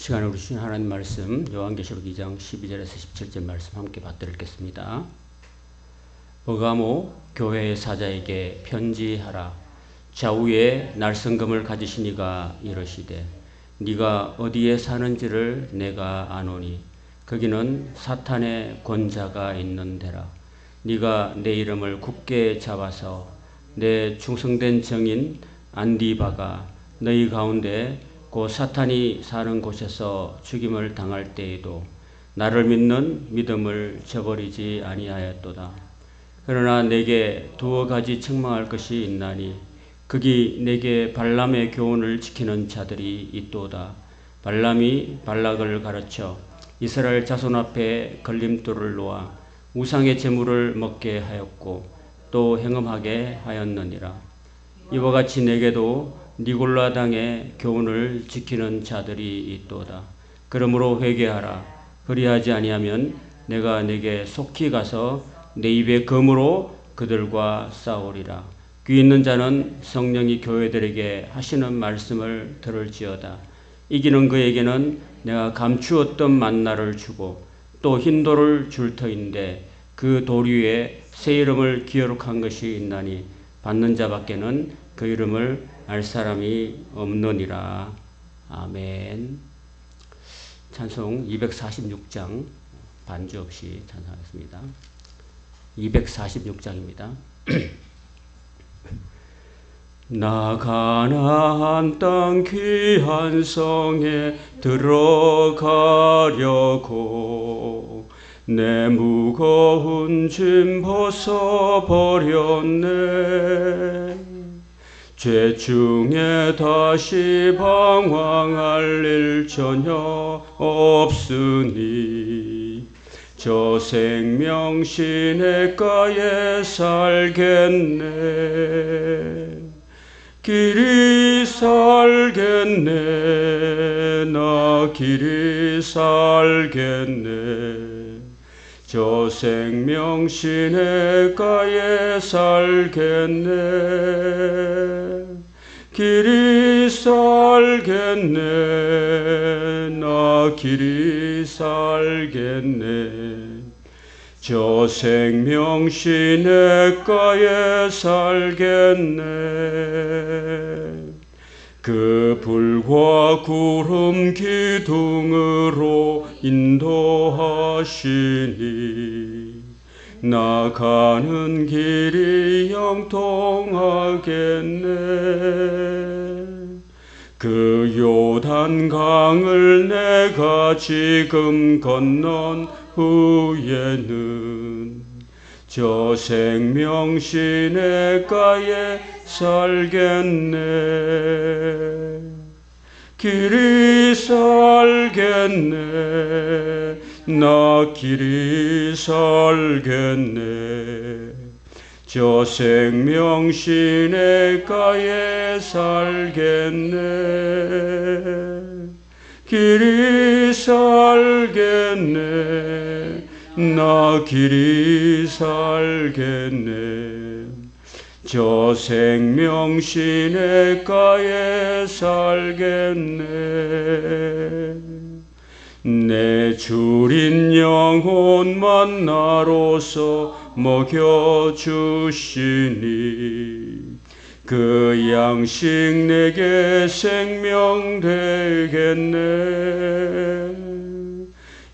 시간에 우리 주신 하나님 말씀 요한계시록 2장 12절에서 17절 말씀 함께 받들겠습니다. 버가모 교회의 사자에게 편지하라. 좌우에 날성금을 가지신 이가 이르시되 네가 어디에 사는지를 내가 아노니 거기는 사탄의 권자가 있는 데라. 네가 내 이름을 굳게 잡아서 내 충성된 정인 안디바가 너희 가운데 곧 사탄이 사는 곳에서 죽임을 당할 때에도 나를 믿는 믿음을 저버리지 아니하였도다. 그러나 내게 두어 가지 책망할 것이 있나니 거기 내게 발람의 교훈을 지키는 자들이 있도다. 발람이 발락을 가르쳐 이스라엘 자손 앞에 걸림돌을 놓아 우상의 제물을 먹게 하였고 또 행음하게 하였느니라. 이와 같이 내게도 니골라 당의 교훈을 지키는 자들이 있도다. 그러므로 회개하라. 그리하지 아니하면 내가 내게 속히 가서 내 입의 검으로 그들과 싸우리라. 귀 있는 자는 성령이 교회들에게 하시는 말씀을 들을지어다. 이기는 그에게는 내가 감추었던 만나를 주고 또 흰 돌을 줄 터인데 그 돌 위에 새 이름을 기록한 것이 있나니 받는 자밖에는 그 이름을 알 사람이 없느니라. 아멘. 찬송 246장 반주 없이 찬송하겠습니다. 246장입니다. 나 가나안 땅 귀한 성에 들어가려고 내 무거운 짐 벗어버렸네. 죄 중에 다시 방황할 일 전혀 없으니 저 생명 시냇가에 살겠네. 길이 살겠네. 나 길이 살겠네. 저 생명 시냇가에 살겠네. 길이 살겠네. 나 길이 살겠네. 저 생명 시냇가에 살겠네. 그 불과 구름 기둥으로 인도하시니 나가는 길이 형통하겠네. 그 요단강을 내가 지금 건넌 후에는 저 생명 시냇가에 살겠네. 길이 살겠네. 나 길이 살겠네. 저 생명 시냇가에 살겠네. 길이 살겠네. 나 길이 살겠네. 저 생명 시냇가에 살겠네. 내 주린 영혼 만나로서 먹여주시니 그 양식 내게 생명 되겠네.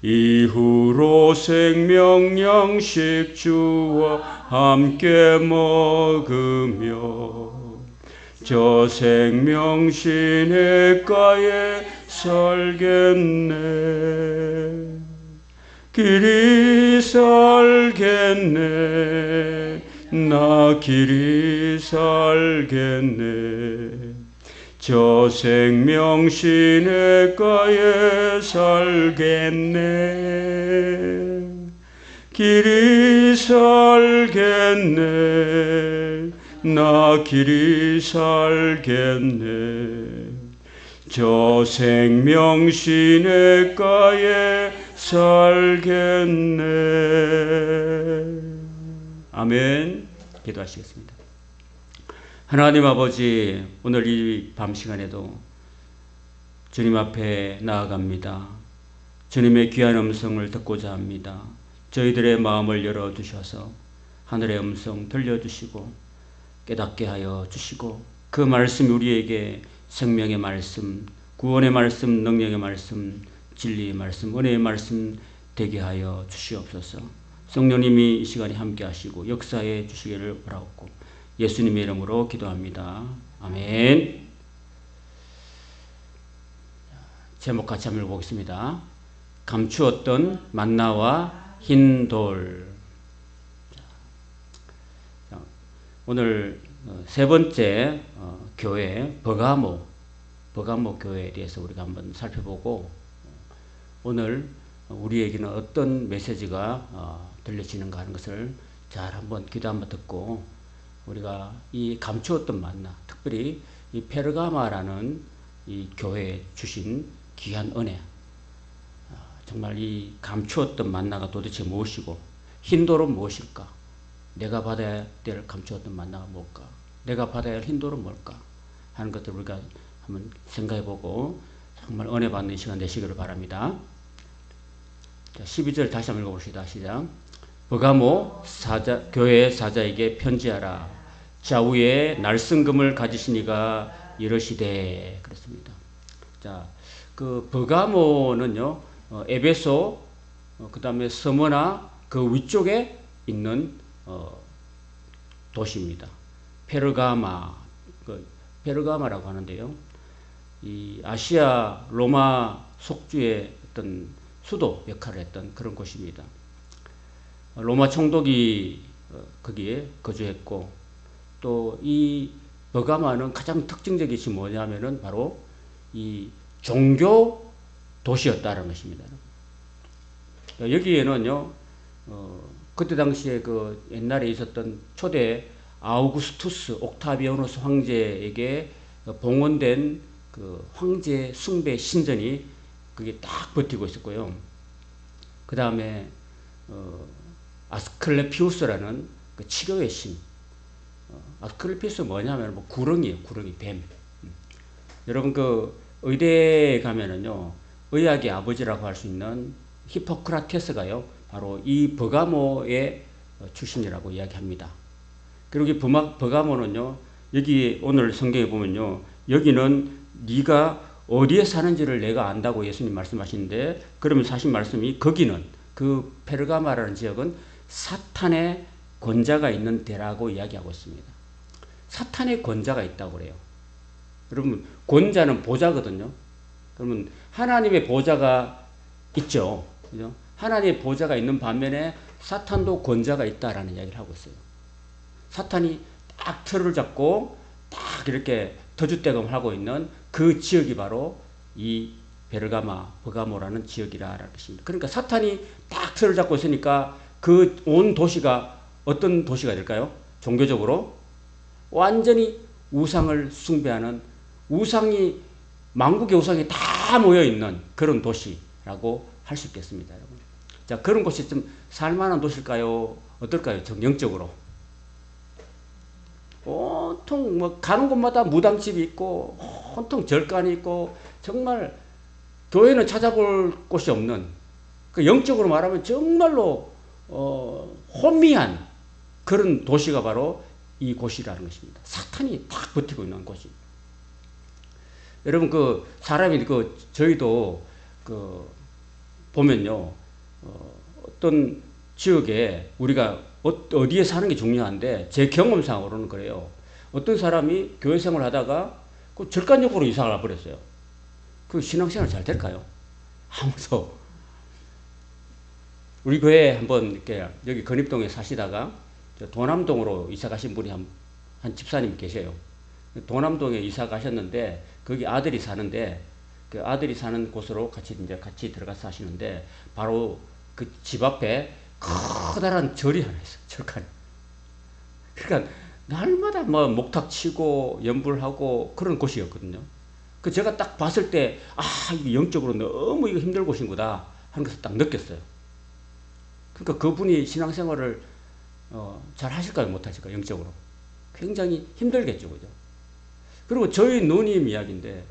이후로 생명 양식 주와 함께 먹으며 저 생명 시냇가에 살겠네. 길이 살겠네. 나 길이 살겠네. 저 생명 시냇가에 살겠네. 길이 살겠네. 나 길이 살겠네. 저 생명 시냇가에 살겠네. 아멘. 기도하시겠습니다. 하나님 아버지, 오늘 이 밤 시간에도 주님 앞에 나아갑니다. 주님의 귀한 음성을 듣고자 합니다. 저희들의 마음을 열어주셔서 하늘의 음성 들려주시고 깨닫게 하여 주시고 그 말씀이 우리에게 생명의 말씀, 구원의 말씀, 능력의 말씀, 진리의 말씀, 은혜의 말씀 되게 하여 주시옵소서. 성령님이 이 시간에 함께 하시고 역사해 주시기를 바라옵고 예수님의 이름으로 기도합니다. 아멘. 제목 같이 한번 읽어보겠습니다. 감추었던 만나와 흰 돌. 오늘 세 번째 교회 버가모 교회에 대해서 우리가 한번 살펴보고 오늘 우리에게는 어떤 메시지가 들려지는가 하는 것을 잘 한번 기도 한번 듣고 우리가 이 감추었던 만나, 특별히 이 페르가마라는 이 교회에 주신 귀한 은혜, 정말 이 감추었던 만나가 도대체 무엇이고 흰돌은 무엇일까? 내가 받아야 될 감추었던 만나가 뭘까? 내가 받아야 할 흰돌은 뭘까? 하는 것들 우리가 한번 생각해보고 정말 은혜 받는 시간 되시기를 바랍니다. 자, 12절 다시 한번 읽어봅시다. 시작. 버가모 교회 사자에게 편지하라. 좌우에 날성금을 가지신 이가 이르시되. 그렇습니다. 자, 그 버가모는요, 에베소, 그 다음에 서머나 그 위쪽에 있는 도시입니다. 페르가마라고 하는데요. 이 아시아 로마 속주의 어떤 수도 역할을 했던 그런 곳입니다. 로마 총독이 거기에 거주했고 또 이 버가마는 가장 특징적인 것이 뭐냐면은 바로 이 종교 도시였다는 것입니다. 여기에는요, 그때 당시에 그 옛날에 있었던 초대 아우구스투스 옥타비아누스 황제에게 봉헌된 그 황제 숭배 신전이 그게 딱 버티고 있었고요. 그 다음에 아스클레피우스라는 그 치료의 신. 아스클레피우스 뭐냐면 뭐 구렁이에요. 구렁이, 뱀. 여러분 그 의대에 가면은요, 의학의 아버지라고 할 수 있는 히포크라테스가요, 바로 이 버가모의 출신이라고 이야기합니다. 그리고 이 버가모는요, 여기 오늘 성경에 보면요, 여기는 네가 어디에 사는지를 내가 안다고 예수님 말씀하시는데, 그러면 사실 말씀이 거기는 그 페르가마라는 지역은 사탄의 권자가 있는 데라고 이야기하고 있습니다. 사탄의 권자가 있다고 그래요. 여러분, 권자는 보좌거든요. 그러면 하나님의 보좌가 있죠. 그죠? 하나님의 보좌가 있는 반면에 사탄도 권자가 있다라는 이야기를 하고 있어요. 사탄이 딱 틀을 잡고 딱 이렇게 터줏대감을 하고 있는 그 지역이 바로 이 버가모라는 지역이라는 것입니다. 그러니까 사탄이 딱 틀을 잡고 있으니까 그 온 도시가 어떤 도시가 될까요? 종교적으로 완전히 우상을 숭배하는 만국의 우상이 다 모여있는 그런 도시라고 할 수 있겠습니다, 여러분. 자, 그런 곳이 좀 살만한 도시일까요? 어떨까요? 영적으로. 온통 뭐 가는 곳마다 무당집이 있고 온통 절간이 있고 정말 교회는 찾아볼 곳이 없는 그 영적으로 말하면 정말로 혼미한 그런 도시가 바로 이 곳이라는 것입니다. 사탄이 딱 버티고 있는 곳이. 여러분 그 사람이 저희도 보면요, 어떤 지역에 우리가 어디에 사는 게 중요한데 제 경험상으로는 그래요. 어떤 사람이 교회 생활을 하다가 그 절간역으로 이사를 와버렸어요. 그 신앙생활 잘 될까요? 하면서 우리 교회에 한번 이렇게 여기 건입동에 사시다가 도남동으로 이사 가신 분이 한 집사님 계세요. 도남동에 이사 가셨는데 거기 아들이 사는데 그 아들이 사는 곳으로 같이 들어가서 사시는데 바로 그 집 앞에 커다란 절이 하나 있어요. 절간. 그러니까 날마다 뭐 목탁 치고 연불하고 그런 곳이었거든요. 그 제가 딱 봤을 때 이게 영적으로 너무 이거 힘들 곳인 거다 하는 것을 딱 느꼈어요. 그러니까 그분이 신앙생활을 잘 하실까요? 못 하실까요? 영적으로. 굉장히 힘들겠죠. 그죠? 그리고 저희 누님 이야기인데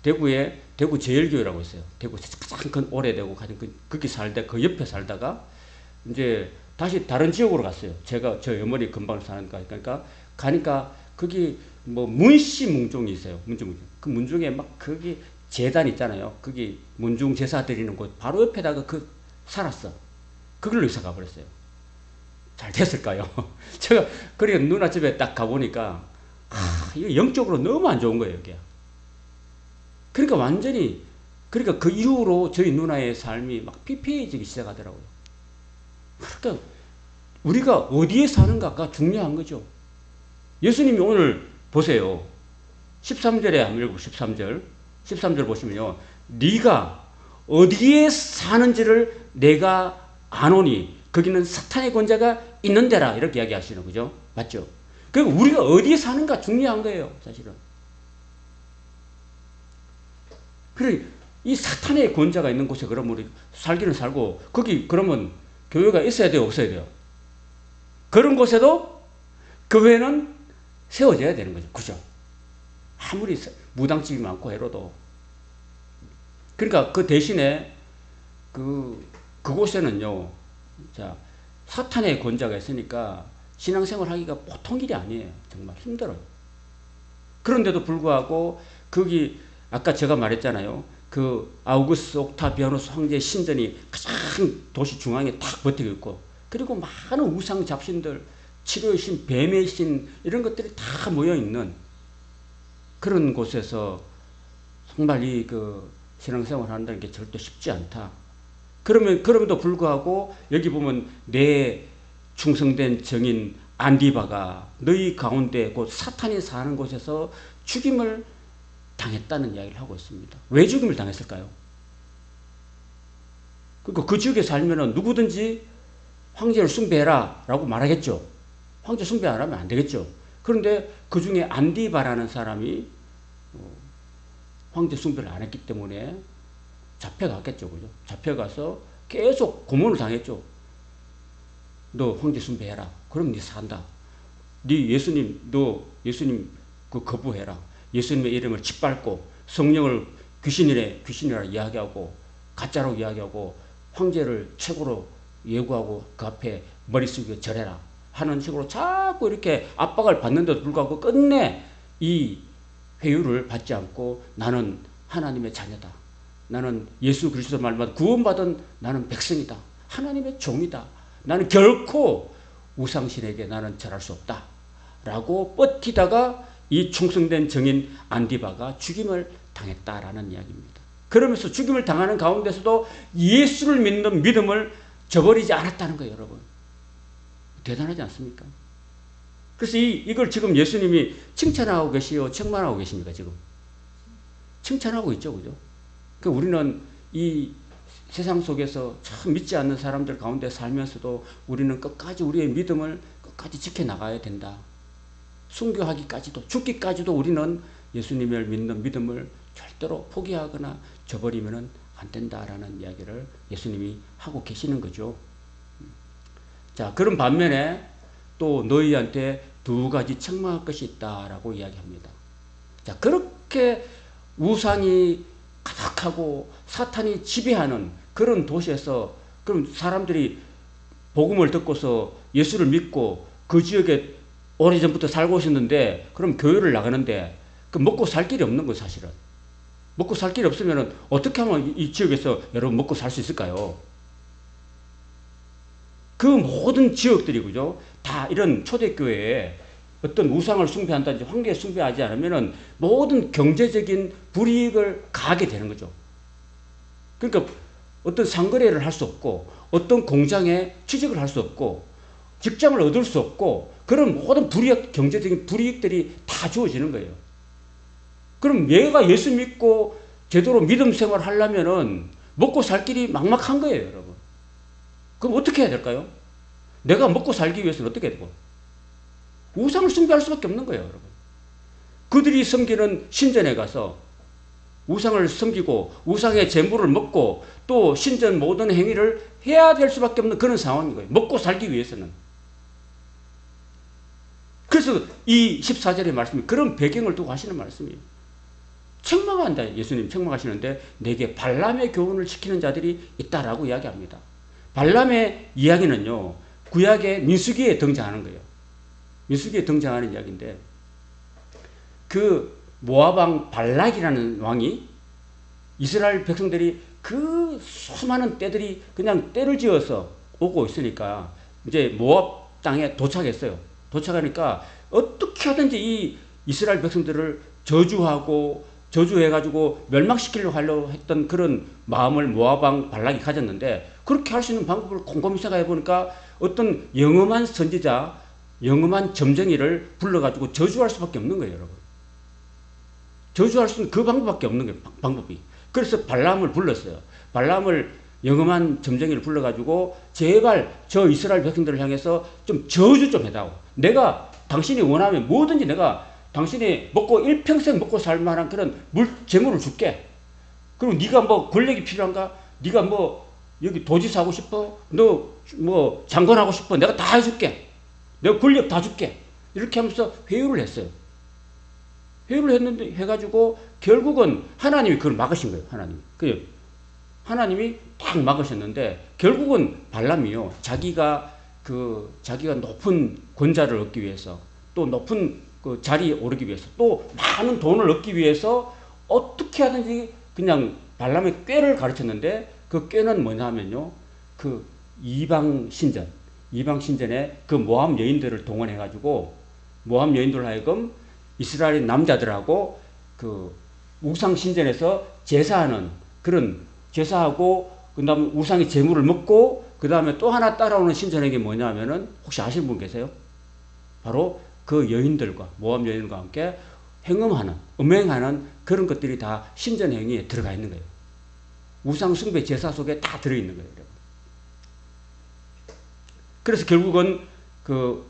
대구에 대구 제일교회라고 있어요. 대구에서 가장 큰 오래되고 가장 거기 살다 그 옆에 살다가 이제 다시 다른 지역으로 갔어요. 제가 저 어머니 근방 사는 거 그러니까 가니까 거기 뭐 문씨 문중이 있어요. 문중 그 문중에 막 거기 재단 있잖아요. 거기 문중 제사 드리는 곳 바로 옆에다가 그 살았어. 그걸로 이사 가버렸어요. 잘 됐을까요? 제가 그러니까 누나 집에 딱 가보니까 이게 영적으로 너무 안 좋은 거예요. 여기가. 그러니까 완전히 그러니까 그 이후로 저희 누나의 삶이 막 피폐해지기 시작하더라고요. 그러니까 우리가 어디에 사는가가 중요한 거죠. 예수님이 오늘 보세요. 13절에 한번 읽고 13절 보시면요. 네가 어디에 사는지를 내가 아노니 거기는 사탄의 권자가 있는 데라 이렇게 이야기하시는 거죠. 맞죠? 그러니까 우리가 어디에 사는가 중요한 거예요. 사실은. 그래 이 사탄의 권자가 있는 곳에 그러면 우리 살기는 살고 거기 그러면 교회가 있어야 돼요? 없어야 돼요? 그런 곳에도 교회는 세워져야 되는 거죠. 그죠? 아무리 무당집이 많고 해로도. 그러니까 그 대신에 그곳에는요, 자, 사탄의 권자가 있으니까 신앙생활 하기가 보통 일이 아니에요. 정말 힘들어요. 그런데도 불구하고 거기 아까 제가 말했잖아요. 그 아우구스트 옥타비아누스 황제의 신전이 가장 도시 중앙에 딱 버티고 있고 그리고 많은 우상 잡신들, 치료의 신, 뱀의 신 이런 것들이 다 모여 있는 그런 곳에서 정말 이 신앙생활 한다는 게 절대 쉽지 않다. 그럼에도 불구하고 여기 보면 내 충성된 정인 안디바가 너희 가운데 곧 사탄이 사는 곳에서 죽임을 당했다는 이야기를 하고 있습니다. 왜 죽임을 당했을까요? 그러니까 그 지역에 살면은 누구든지 황제를 숭배해라 라고 말하겠죠. 황제 숭배 안 하면 안 되겠죠. 그런데 그 중에 안디바라는 사람이 황제 숭배를 안 했기 때문에 잡혀갔겠죠. 그죠? 잡혀가서 계속 고문을 당했죠. 너 황제 숭배해라. 그럼 네 산다. 너 예수님 그 거부해라. 예수님의 이름을 짓밟고 성령을 귀신이라 이야기하고 가짜로 이야기하고 황제를 최고로 예고하고 그 앞에 머리 숙이고 절해라 하는 식으로 자꾸 이렇게 압박을 받는데도 불구하고 끝내 이 회유를 받지 않고 나는 하나님의 자녀다. 나는 예수 그리스도 말만 구원받은 나는 백성이다. 하나님의 종이다. 나는 결코 우상신에게 나는 절할 수 없다. 라고 버티다가 이 충성된 정인 안디바가 죽임을 당했다라는 이야기입니다. 그러면서 죽임을 당하는 가운데서도 예수를 믿는 믿음을 저버리지 않았다는 거예요, 여러분. 대단하지 않습니까? 그래서 이걸 지금 예수님이 칭찬하고 계시요, 책망하고 계십니까, 지금? 칭찬하고 있죠, 그죠? 그러니까 우리는 이 세상 속에서 참 믿지 않는 사람들 가운데 살면서도 우리는 끝까지 우리의 믿음을 끝까지 지켜나가야 된다. 순교하기까지도, 죽기까지도 우리는 예수님을 믿는 믿음을 절대로 포기하거나 저버리면 안 된다라는 이야기를 예수님이 하고 계시는 거죠. 자, 그런 반면에 또 너희한테 두 가지 책망할 것이 있다라고 이야기합니다. 자, 그렇게 우상이 가득하고 사탄이 지배하는 그런 도시에서 그럼 사람들이 복음을 듣고서 예수를 믿고 그 지역에 오래전부터 살고 있었는데 그럼 교회를 나가는데 그 먹고 살 길이 없는 거예요, 사실은. 먹고 살 길이 없으면 어떻게 하면 이 지역에서 여러분 먹고 살 수 있을까요? 그 모든 지역들이 그죠? 다 이런 초대교회에 어떤 우상을 숭배한다든지 황제 숭배하지 않으면 모든 경제적인 불이익을 가하게 되는 거죠. 그러니까 어떤 상거래를 할 수 없고 어떤 공장에 취직을 할 수 없고 직장을 얻을 수 없고 그런 모든 경제적인 불이익들이 다 주어지는 거예요. 그럼 얘가 예수 믿고 제대로 믿음 생활을 하려면은 먹고 살 길이 막막한 거예요, 여러분. 그럼 어떻게 해야 될까요? 내가 먹고 살기 위해서는 어떻게 해야 되고? 우상을 숭배할 수밖에 없는 거예요, 여러분. 그들이 섬기는 신전에 가서 우상을 섬기고 우상의 재물을 먹고 또 신전 모든 행위를 해야 될 수밖에 없는 그런 상황인 거예요. 먹고 살기 위해서는. 그래서 이 14절의 말씀이 그런 배경을 두고 하시는 말씀이에요. 책망한다. 예수님 책망하시는데 내게 발람의 교훈을 지키는 자들이 있다라고 이야기합니다. 발람의 이야기는요, 구약의 민수기에 등장하는 거예요. 민수기에 등장하는 이야기인데, 그 모압왕 발락이라는 왕이 이스라엘 백성들이 그 수많은 떼들이 그냥 떼를 지어서 오고 있으니까 이제 모압 땅에 도착했어요. 도착하니까 어떻게 하든지 이 이스라엘 백성들을 저주해가지고 멸망시키려고 했던 그런 마음을 모압왕 발락이 가졌는데, 그렇게 할 수 있는 방법을 곰곰이 생각해 보니까 어떤 영험한 선지자, 영험한 점쟁이를 불러가지고 저주할 수밖에 없는 거예요, 여러분. 저주할 수 있는 그 방법밖에 없는 거예요, 방법이. 그래서 발람을 불렀어요. 발람을, 영험한 점쟁이를 불러가지고 제발 저 이스라엘 백성들을 향해서 좀 저주 좀 해다오. 내가 당신이 원하면 뭐든지 내가 당신이 먹고 일평생 먹고 살 만한 그런 재물을 줄게. 그리고 네가 뭐 권력이 필요한가? 네가 뭐 여기 도지사 하고 싶어? 너 뭐 장관 하고 싶어? 내가 다 해줄게. 내가 권력 다 줄게. 이렇게 하면서 회유를 했어요. 회유를 했는데 해가지고 결국은 하나님이 그걸 막으신 거예요. 하나님이 딱 막으셨는데, 결국은 발람이요, 자기가 높은 권자를 얻기 위해서, 또 높은 그 자리에 오르기 위해서, 또 많은 돈을 얻기 위해서 어떻게 하든지 그냥 발람의 꾀를 가르쳤는데, 그 꾀는 뭐냐면요, 그 이방 신전에 그 모압 여인들을 동원해가지고 모압 여인들 하여금 이스라엘 남자들하고 그 우상 신전에서 제사하고 그 다음에 우상의 제물을 먹고, 그 다음에 또 하나 따라오는 신전행이 뭐냐면은, 혹시 아시는 분 계세요? 바로 그 여인들과, 모압 여인들과 함께 음행하는 그런 것들이 다 신전행위에 들어가 있는 거예요. 우상 숭배 제사 속에 다 들어있는 거예요. 그래서 결국은 그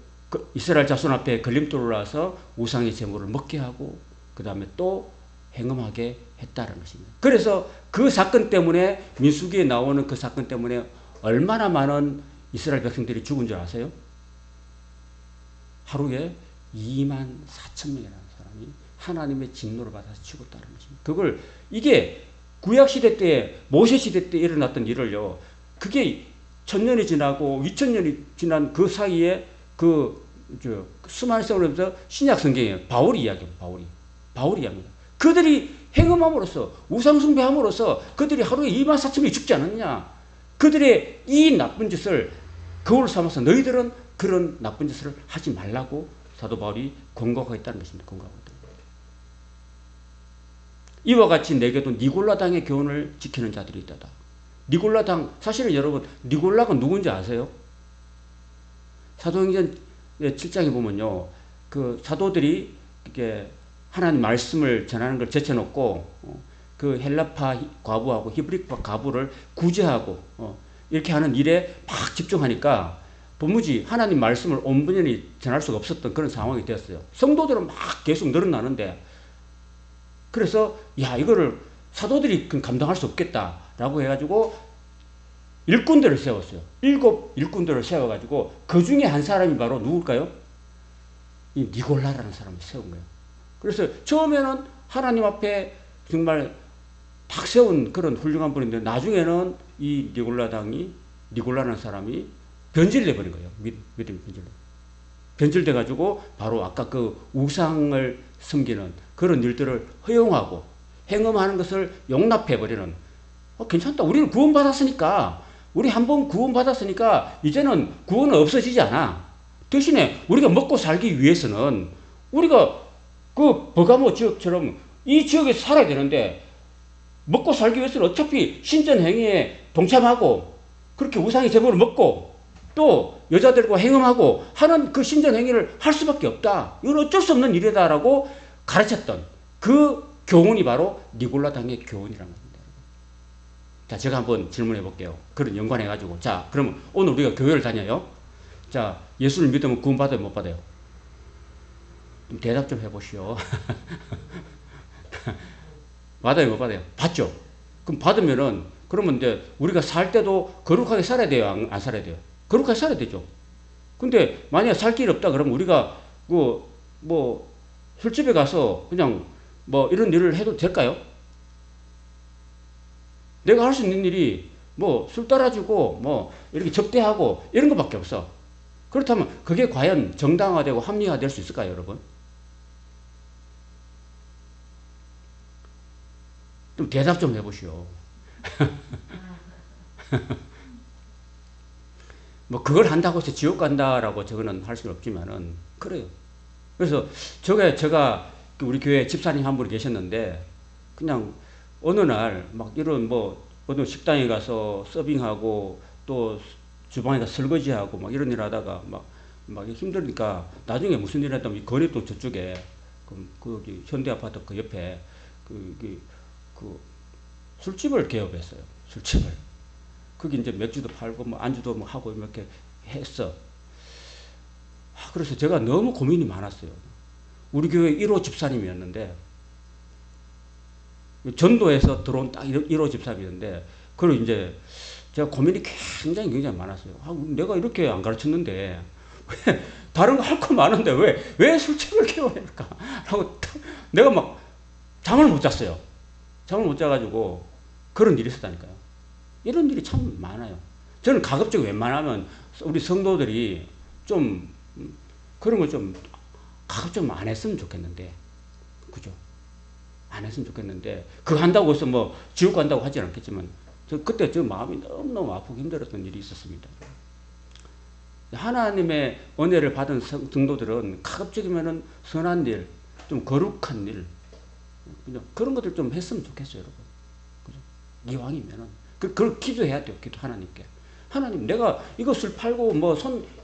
이스라엘 자손 앞에 걸림돌을 놔서 우상의 제물을 먹게 하고, 그 다음에 또 행음하게 했다는 것입니다. 그래서 그 사건 때문에, 민수기에 나오는 그 사건 때문에 얼마나 많은 이스라엘 백성들이 죽은 줄 아세요? 하루에 24,000명이라는 사람이 하나님의 진노를 받아서 죽었다는 것입니다. 이게 구약시대 때, 모세시대 때 일어났던 일을요, 그게 1000년이 지나고 2000년이 지난 그 사이에 수많은 세월을 하면서 신약 성경에 바울이 이야기합니다. 그들이 행음함으로써, 우상숭배함으로써 그들이 하루에 24,000명이 죽지 않았냐. 그들의 이 나쁜 짓을 거울 삼아서 너희들은 그런 나쁜 짓을 하지 말라고 사도 바울이 권고하고 있다는 것입니다. 이와 같이 내게도 니골라당의 교훈을 지키는 자들이 있다. 니골라당, 사실은 여러분, 니골라가 누군지 아세요? 사도행전 7장에 보면요, 그 사도들이 이렇게 하나님 말씀을 전하는 걸 제쳐놓고 그 헬라파 과부하고 히브리파 과부를 구제하고 이렇게 하는 일에 막 집중하니까 도무지 하나님 말씀을 온전히 전할 수가 없었던 그런 상황이 되었어요. 성도들은 막 계속 늘어나는데, 그래서 이거를 사도들이 감당할 수 없겠다라고 해가지고 일꾼들을 세웠어요. 7 일꾼들을 세워가지고 그 중에 한 사람이 바로 누굴까요? 이 니골라라는 사람을 세운 거예요. 그래서 처음에는 하나님 앞에 정말 탁 세운 그런 훌륭한 분인데, 나중에는 이 니골라라는 사람이 변질돼버린 거예요. 믿음이 변질돼가지고 바로 아까 그 우상을 섬기는 그런 일들을 허용하고 행음하는 것을 용납해버리는, 괜찮다. 우리는 구원받았으니까, 우리 한번 구원받았으니까 이제는 구원은 없어지지 않아. 대신에 우리가 먹고 살기 위해서는 우리가 그 버가모 지역처럼 이 지역에 살아야 되는데, 먹고 살기 위해서는 어차피 신전행위에 동참하고 그렇게 우상의 제물을 먹고 또 여자들과 행음하고 하는 그 신전행위를 할 수밖에 없다. 이건 어쩔 수 없는 일이다라고 가르쳤던 그 교훈이 바로 니골라당의 교훈이라는 겁니다. 자, 제가 한번 질문해 볼게요. 그런 연관해가지고. 자, 그러면 오늘 우리가 교회를 다녀요. 자, 예수를 믿으면 구원받아요, 못 받아요? 대답 좀 해보시오. 받아요, 못 받아요? 받죠? 그럼 받으면은, 그러면 이제 우리가 살 때도 거룩하게 살아야 돼요? 안 살아야 돼요? 거룩하게 살아야 되죠. 근데 만약에 살 길이 없다 그러면 우리가 술집에 가서 그냥 뭐 이런 일을 해도 될까요? 내가 할 수 있는 일이 뭐 술 따라주고 뭐 이렇게 접대하고 이런 것밖에 없어. 그렇다면 그게 과연 정당화되고 합리화될 수 있을까요, 여러분? 좀 대답 좀 해보시오. 뭐 그걸 한다고 해서 지옥 간다라고 저거는 할 수는 없지만은 그래요. 그래서 제가 우리 교회 집사님 한 분이 계셨는데 그냥 어느 날 막 이런 뭐 어느 식당에 가서 서빙하고 또 주방에다 설거지하고 막 이런 일 하다가 막 힘드니까 나중에 무슨 일 했다면 거리도 저쪽에 거기 현대아파트 그 옆에 그 술집을 개업했어요. 술집을. 거기 이제 맥주도 팔고 뭐 안주도 뭐 하고 이렇게 했어. 그래서 제가 너무 고민이 많았어요. 우리 교회 1호 집사님이었는데 전도에서 들어온 딱 1호 집사님이었는데 그리고 이제 제가 고민이 굉장히 많았어요. 내가 이렇게 안 가르쳤는데 왜 다른 거 할 거 많은데 왜 술집을 개업할까? 하고 내가 막 잠을 못 잤어요. 잠을 못 자가지고 그런 일이 있었다니까요. 이런 일이 참 많아요. 저는 가급적 웬만하면 우리 성도들이 좀 그런 거 좀 가급적 안 했으면 좋겠는데, 그죠? 안 했으면 좋겠는데, 그거 한다고 해서 뭐 지옥 간다고 하진 않겠지만, 그때 저 마음이 너무너무 아프고 힘들었던 일이 있었습니다. 하나님의 은혜를 받은 성도들은 가급적이면은 선한 일, 좀 거룩한 일, 그죠? 그런 것들 좀 했으면 좋겠어요, 여러분. 그죠? 이왕이면은. 그걸 기도해야 돼요, 기도 하나님께. 하나님, 내가 이것을 팔고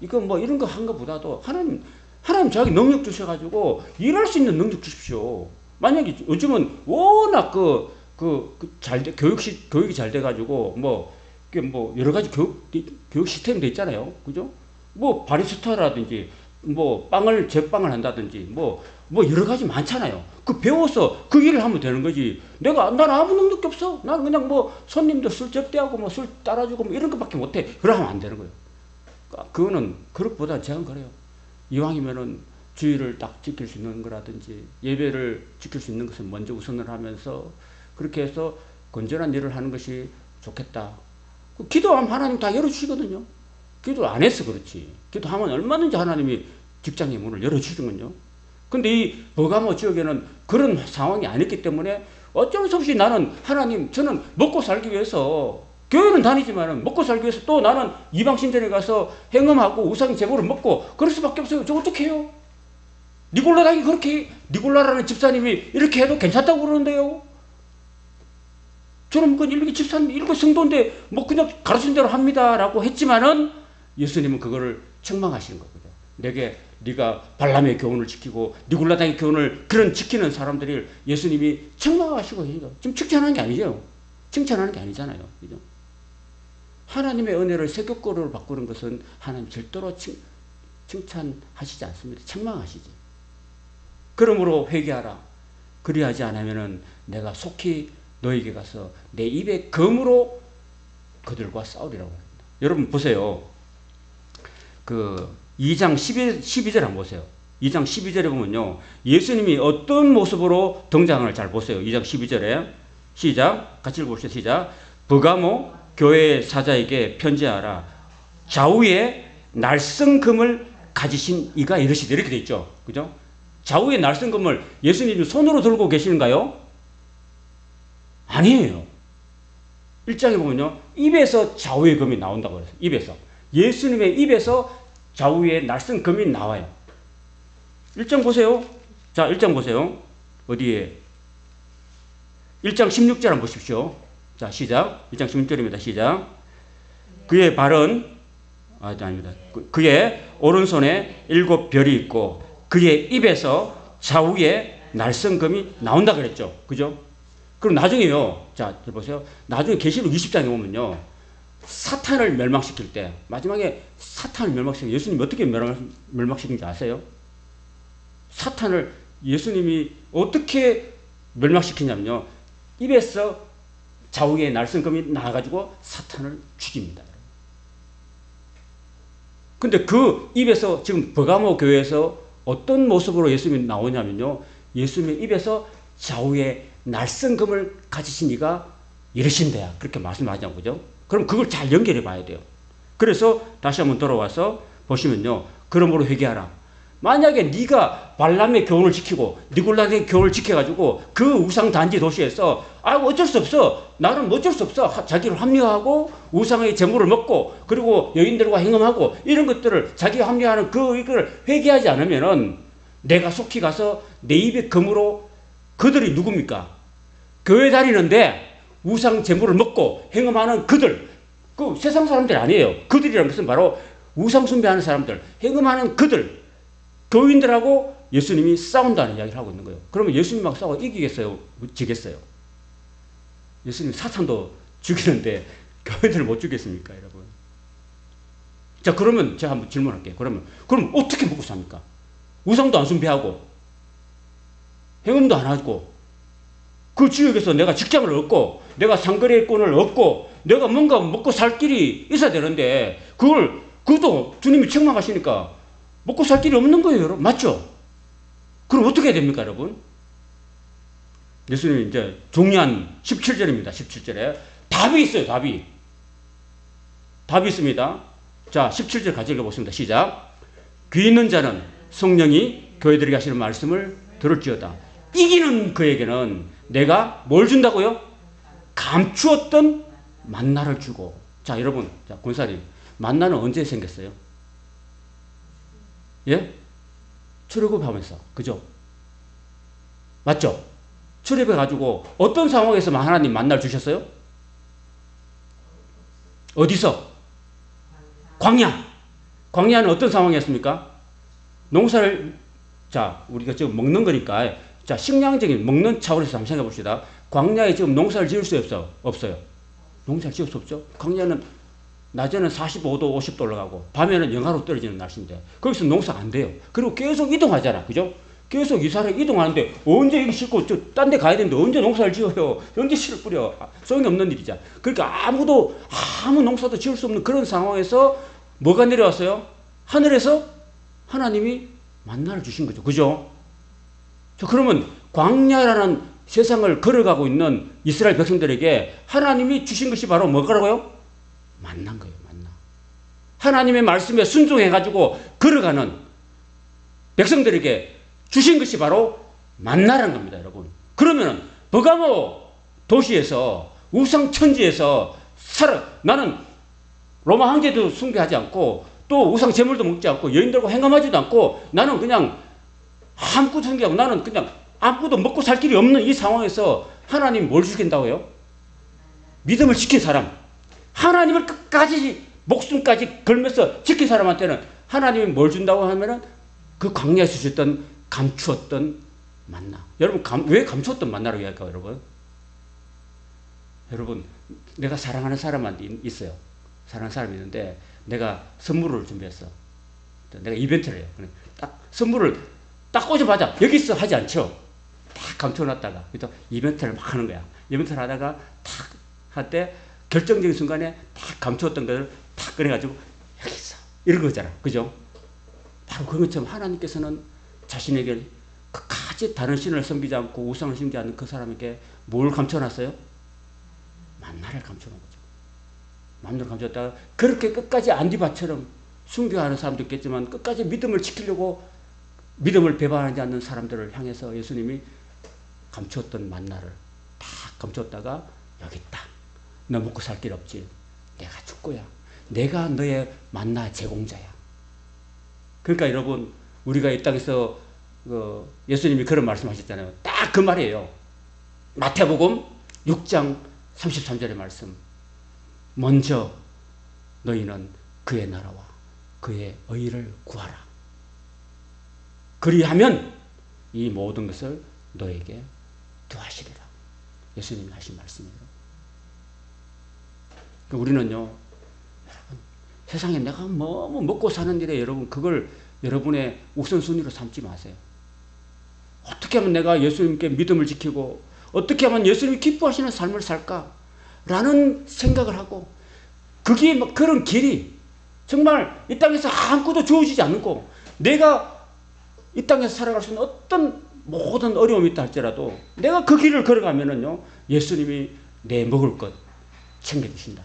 이거 이런 거 한 것보다도 하나님 저에게 능력 주셔가지고 일할 수 있는 능력 주십시오. 만약에 요즘은 워낙 교육이 잘 돼가지고 여러 가지 교육 시스템이 돼 있잖아요. 그죠? 뭐 바리스타라든지 제빵을 한다든지 여러 가지 많잖아요. 그 배워서 그 일을 하면 되는 거지. 난 아무 능력이 없어. 난 그냥 손님들 술 접대하고 술 따라주고 이런 것밖에 못해. 그러면 안 되는 거예요. 그거는 그릇보다 제가 그래요. 이왕이면은 주의를 딱 지킬 수 있는 거라든지 예배를 지킬 수 있는 것은 먼저 우선을 하면서 그렇게 해서 건전한 일을 하는 것이 좋겠다. 기도하면 하나님 다 열어주시거든요. 기도 안 해서 그렇지. 기도하면 얼마든지 하나님이 직장의 문을 열어주시는군요. 근데 이 버가모 지역에는 그런 상황이 아니기 때문에 어쩔 수 없이 저는 먹고 살기 위해서 교회는 다니지만은 먹고 살기 위해서 또 나는 이방신전에 가서 행음하고 우상 제물을 먹고 그럴 수밖에 없어요. 저 어떻게 해요? 니골라라는 집사님이 이렇게 해도 괜찮다고 그러는데요. 저는 일개 집사님, 일개 성도인데 그냥 가르친 대로 합니다라고 했지만은 예수님은 그거를 책망하시는 거거든요. 네가 발람의 교훈을 지키고 니골라당의 교훈을 지키는 사람들을 예수님이 책망하시고 지금 칭찬하는 게 아니죠. 칭찬하는 게 아니잖아요. 그죠? 하나님의 은혜를 세교거로 바꾸는 것은 하나님 절대로 칭찬하시지 않습니다. 책망하시지. 그러므로 회개하라. 그리하지 않으면은 내가 속히 너에게 가서 내 입에 검으로 그들과 싸우리라고 합니다. 여러분 보세요. 2장 12절 한번 보세요. 2장 12절에 보면요. 예수님이 어떤 모습으로 등장을 잘 보세요. 2장 12절에 시작. 같이 읽어봅시다. 시작. 버가모 교회 사자에게 편지하라. 좌우에 날성금을 가지신 이가 이르시되 이렇게 돼 있죠. 그죠? 좌우에 날성금을 예수님이 손으로 들고 계시는가요? 아니에요. 1장에 보면요. 입에서 좌우의 금이 나온다고 그랬어요. 입에서. 예수님의 입에서 좌우의 날성금이 나와요. 1장 보세요. 자, 1장 보세요. 어디에? 1장 16절 한번 보십시오. 자, 시작. 1장 16절입니다. 시작. 그의 발은 아닙니다. 그의 오른손에 7별이 있고 그의 입에서 좌우에 날성금이 나온다 그랬죠. 그죠? 그럼 나중에요. 자, 보세요. 나중에 계시록 20장에 보면요. 사탄을 멸망시킬 때 마지막에 사탄을 멸망시키고 예수님이 어떻게 멸망시킨지 아세요? 사탄을 예수님이 어떻게 멸망시키냐면요. 입에서 좌우의 날성금이 나와가지고 사탄을 죽입니다. 근데 그 입에서 지금 버가모 교회에서 어떤 모습으로 예수님이 나오냐면요. 예수님의 입에서 좌우에 날성금을 가지신 이가 이러신대야. 그렇게 말씀하자고, 그죠? 그럼 그걸 잘 연결해 봐야 돼요. 그래서 다시 한번 돌아와서 보시면요. 그러므로 회개하라. 만약에 네가 발람의 교훈을 지키고 니골라의 교훈을 지켜가지고 그 우상 단지 도시에서 어쩔 수 없어. 나는 어쩔 수 없어. 자기를 합리화하고 우상의 재물을 먹고 그리고 여인들과 행음하고 이런 것들을 자기가 합리화하는 이걸 회개하지 않으면은 내가 속히 가서 내 입의 금으로 그들이 누굽니까? 교회 다니는데 우상 재물을 먹고 행음하는 그들, 그 세상 사람들이 아니에요. 그들이라는 것은 바로 우상 숭배하는 사람들, 행음하는 그들, 교인들하고 예수님이 싸운다는 이야기를 하고 있는 거예요. 그러면 예수님하고 싸워 이기겠어요? 지겠어요? 예수님 사탄도 죽이는데 교인들을 못 죽겠습니까, 여러분? 자, 그러면 제가 한번 질문할게요. 그럼 어떻게 먹고 삽니까? 우상도 안 숭배하고 행음도 안 하고 그 지역에서 내가 직장을 얻고 내가 상거래권을 얻고 내가 뭔가 먹고 살 길이 있어야 되는데 그것도 주님이 책망하시니까 먹고 살 길이 없는 거예요, 여러분. 맞죠? 그럼 어떻게 해야 됩니까, 여러분? 예수님이 이제 중요한 17절입니다. 17절에 답이 있어요, 답이. 답이 있습니다. 자, 17절 같이 읽어보겠습니다. 시작. 귀 있는 자는 성령이 교회들에게 하시는 말씀을 들을지어다. 이기는 그에게는 내가 뭘 준다고요? 감추었던 만나를 주고. 자, 여러분, 자, 권사님, 만나는 언제 생겼어요? 예? 출애굽하면서, 그죠? 맞죠? 출애굽해가지고 어떤 상황에서 하나님 만나를 주셨어요? 어디서? 광야는 어떤 상황이었습니까? 농사를, 자, 우리가 지금 먹는 거니까, 자, 식량적인 먹는 차원에서 한번 생각해 봅시다. 광야에 지금 농사를 지을 수 없어요? 농사를 지을 수 없죠? 광야는 낮에는 45도, 50도 올라가고 밤에는 영하로 떨어지는 날씨인데 거기서 농사가 안 돼요. 그리고 계속 이동하잖아. 그죠? 계속 이사를 이동하는데 언제 이거 싣고 딴 데 가야 되는데 언제 농사를 지어요? 언제 씨를 뿌려? 소용이 없는 일이죠. 그러니까 아무 농사도 지을 수 없는 그런 상황에서 뭐가 내려왔어요? 하늘에서 하나님이 만나를 주신 거죠. 그죠? 자, 그러면 광야라는 세상을 걸어가고 있는 이스라엘 백성들에게 하나님이 주신 것이 바로 뭐라고요? 만난 거예요, 만나. 하나님의 말씀에 순종해가지고 걸어가는 백성들에게 주신 것이 바로 만나라는 겁니다, 여러분. 그러면 버가모 도시에서 우상천지에서 나는 로마 황제도 숭배하지 않고 또 우상 제물도 먹지 않고 여인들과 행함하지도 않고 나는 그냥 아무것도 숭배하고 나는 그냥 아무것도 먹고 살 길이 없는 이 상황에서 하나님 뭘 주겠다고요? 믿음을 지킨 사람. 하나님을 끝까지 목숨까지 걸면서 지킨 사람한테는 하나님이 뭘 준다고 하면은 그 광야에서 주셨던 감추었던 만나. 여러분, 왜 감추었던 만나라고 이야기할까요, 여러분? 여러분, 내가 사랑하는 사람한테 있어요. 사랑하는 사람이 있는데 내가 선물을 준비했어. 내가 이벤트를 해요. 딱 선물을 딱 꽂아봐자 여기 있어 하지 않죠. 딱 감춰놨다가 그래서 이벤트를 막 하는 거야. 이벤트를 하다가 탁 할 때 결정적인 순간에 딱 감추었던 것을 탁 꺼내가지고 여기 있어 이런 거잖아. 그죠? 바로 그것처럼 하나님께서는 자신에게 끝까지 다른 신을 섬기지 않고 우상을 섬기지 않는 그 사람에게 뭘 감춰놨어요? 만나를 감춰놓은 거죠. 만나를 감춰놨다가 그렇게 끝까지 안디바처럼 숭배하는 사람도 있겠지만 끝까지 믿음을 지키려고 믿음을 배반하지 않는 사람들을 향해서 예수님이 감추었던 만나를 다 감추었다가 여기 있다. 너 먹고 살 길 없지. 내가 줄 거야. 내가 너의 만나 제공자야. 그러니까 여러분, 우리가 이 땅에서 예수님이 그런 말씀하셨잖아요. 딱 그 말이에요. 마태복음 6장 33절의 말씀. 먼저 너희는 그의 나라와 그의 의를 구하라. 그리하면 이 모든 것을 너에게 더하시리라. 예수님이 하신 말씀이에요. 우리는요, 여러분, 세상에 내가 너무 먹고 사는 일에 여러분, 그걸 여러분의 우선순위로 삼지 마세요. 어떻게 하면 내가 예수님께 믿음을 지키고, 어떻게 하면 예수님이 기뻐하시는 삶을 살까라는 생각을 하고, 그게 그런 길이 정말 이 땅에서 아무것도 주어지지 않고, 내가 이 땅에서 살아갈 수 있는 어떤 모든 어려움이 있다 할지라도 내가 그 길을 걸어가면은요, 예수님이 내 먹을 것 챙겨주신다.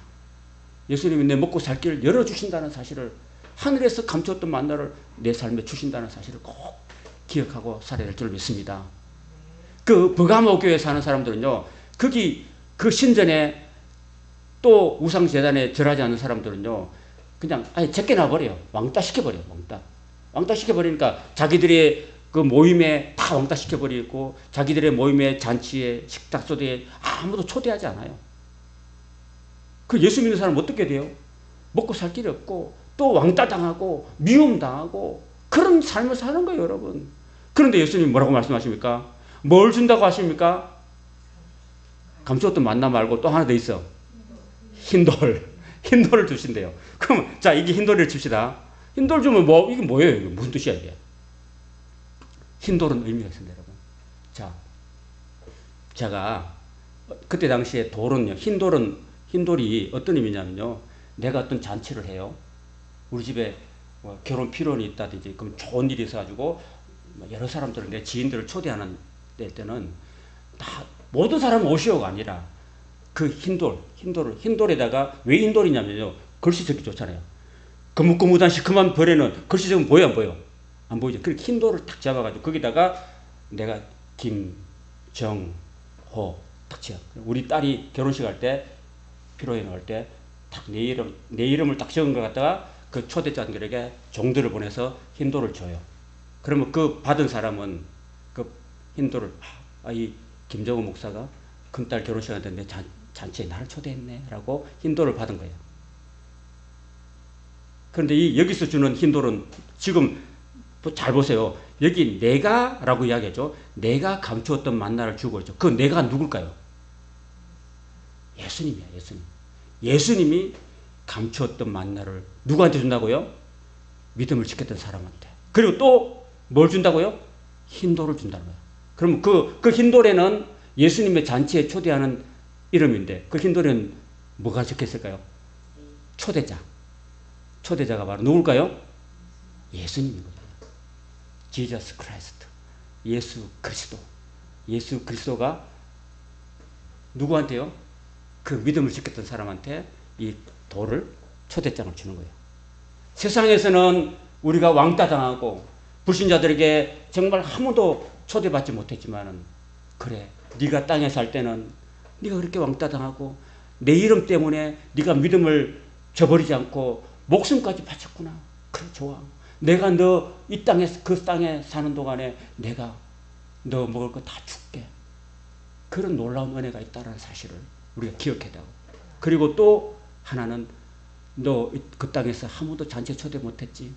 예수님이 내 먹고 살 길을 열어주신다는 사실을, 하늘에서 감추었던 만나를 내 삶에 주신다는 사실을 꼭 기억하고 살아야 될 줄 믿습니다. 그 버가모 교회에 사는 사람들은요, 거기 그 신전에 또 우상재단에 절하지 않는 사람들은요, 그냥 아예 제껴놔버려요. 왕따 시켜버려요. 왕따 시켜버리니까 자기들의 그 모임에 다 왕따 시켜버리고, 자기들의 모임에, 잔치에, 식탁소대에 아무도 초대하지 않아요. 그 예수 믿는 사람은 어떻게 돼요? 먹고 살 길이 없고, 또 왕따 당하고, 미움 당하고, 그런 삶을 사는 거예요, 여러분. 그런데 예수님 뭐라고 말씀하십니까? 뭘 준다고 하십니까? 감추었던 만나 말고 또 하나 더 있어. 흰돌을 주신대요. 그럼, 자, 이게 흰돌을 줍시다. 흰돌 주면 이게 뭐예요? 이게 무슨 뜻이야, 이게? 흰돌은 의미가 있습니다, 여러분. 자, 제가, 그때 당시에 돌은요, 흰돌이 어떤 의미냐면요, 내가 어떤 잔치를 해요. 우리 집에 결혼 필요는 있다든지, 그럼 좋은 일이 있어가지고, 여러 사람들을, 내 지인들을 초대하는 때는, 다, 모든 사람은 오시오가 아니라, 그 흰돌에다가, 왜 흰돌이냐면요, 글씨 적기 좋잖아요. 거뭇거뭇한 시커먼 벌에는 글씨 적으면 보여, 안 보여? 안 보이죠? 그렇게 흰돌을 딱 잡아가지고, 거기다가 내가 김정호 딱 지어. 우리 딸이 결혼식 할 때, 피로회 넣을 때, 딱 내 이름을 딱 적은 걸 갖다가 그 초대자들에게 종들을 보내서 흰돌을 줘요. 그러면 그 받은 사람은 그 흰돌을, 이 김정호 목사가 큰딸 결혼식 할 때 내 잔치에 나를 초대했네 라고 흰돌을 받은 거예요. 그런데 여기서 주는 흰돌은 지금 잘 보세요. 여기 내가 라고 이야기하죠. 내가 감추었던 만나를 주고 있죠. 그 내가 누굴까요? 예수님이야, 예수님. 예수님이 감추었던 만나를 누구한테 준다고요? 믿음을 지켰던 사람한테. 그리고 또 뭘 준다고요? 흰돌을 준다는 거예요. 그럼 그 흰돌에는 예수님의 잔치에 초대하는 이름인데, 그 흰돌에는 뭐가 적혀있을까요? 초대자가 바로 누굴까요? 예수님이거든요. Jesus Christ. 예수 그리스도가 누구한테요? 그 믿음을 지켰던 사람한테 이 돌을, 초대장을 주는 거예요. 세상에서는 우리가 왕따 당하고 불신자들에게 정말 아무도 초대받지 못했지만은, 그래, 네가 땅에 살 때는 네가 그렇게 왕따 당하고 내 이름 때문에 네가 믿음을 저버리지 않고 목숨까지 바쳤구나. 그래, 좋아. 내가 너 이 땅에, 그 땅에 사는 동안에 내가 너 먹을 거 다 줄게. 그런 놀라운 은혜가 있다는 사실을 우리가 기억해야 되고, 그리고 또 하나는, 너 그 땅에서 아무도 잔치에 초대 못했지.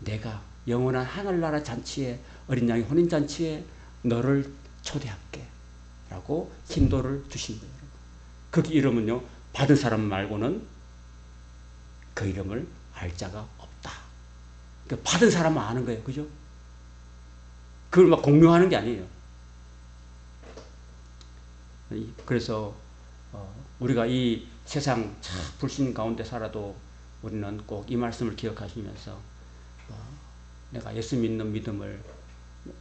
내가 영원한 하늘나라 잔치에, 어린 양의 혼인잔치에 너를 초대할게 라고 흰돌을 주신 거예요. 그 이름은요, 받은 사람 말고는 그 이름을 알 자가 없다. 그러니까 받은 사람은 아는 거예요. 그죠? 그걸 막 공명하는 게 아니에요. 그래서 우리가 이 세상 참 불신 가운데 살아도 우리는 꼭 이 말씀을 기억하시면서, 내가 예수 믿는 믿음을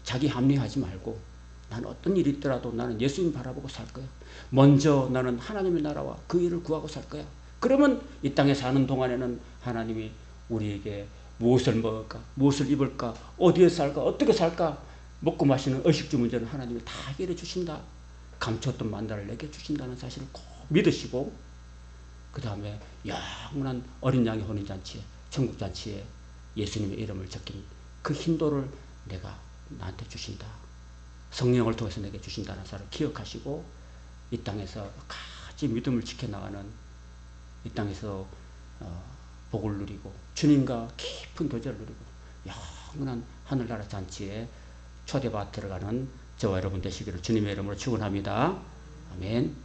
자기 합리화하지 말고, 나는 어떤 일이 있더라도 나는 예수님 바라보고 살 거야. 먼저 나는 하나님의 나라와 그 일을 구하고 살 거야. 그러면 이 땅에 사는 동안에는 하나님이 우리에게 무엇을 먹을까, 무엇을 입을까, 어디에 살까, 어떻게 살까, 먹고 마시는 의식주 문제는 하나님이 다 해결해 주신다. 감췄던 만나를 내게 주신다는 사실을 꼭 믿으시고, 그 다음에 영원한 어린 양의 혼인잔치에, 천국잔치에 예수님의 이름을 적힌 그 흰돌을 내가 나한테 주신다. 성령을 통해서 내게 주신다는 사실을 기억하시고, 이 땅에서 같이 믿음을 지켜나가는, 이 땅에서 복을 누리고 주님과 깊은 교제를 누리고 영원한 하늘나라 잔치에 초대받아 들어가는 저와 여러분 되시기를 주님의 이름으로 축원합니다. 아멘.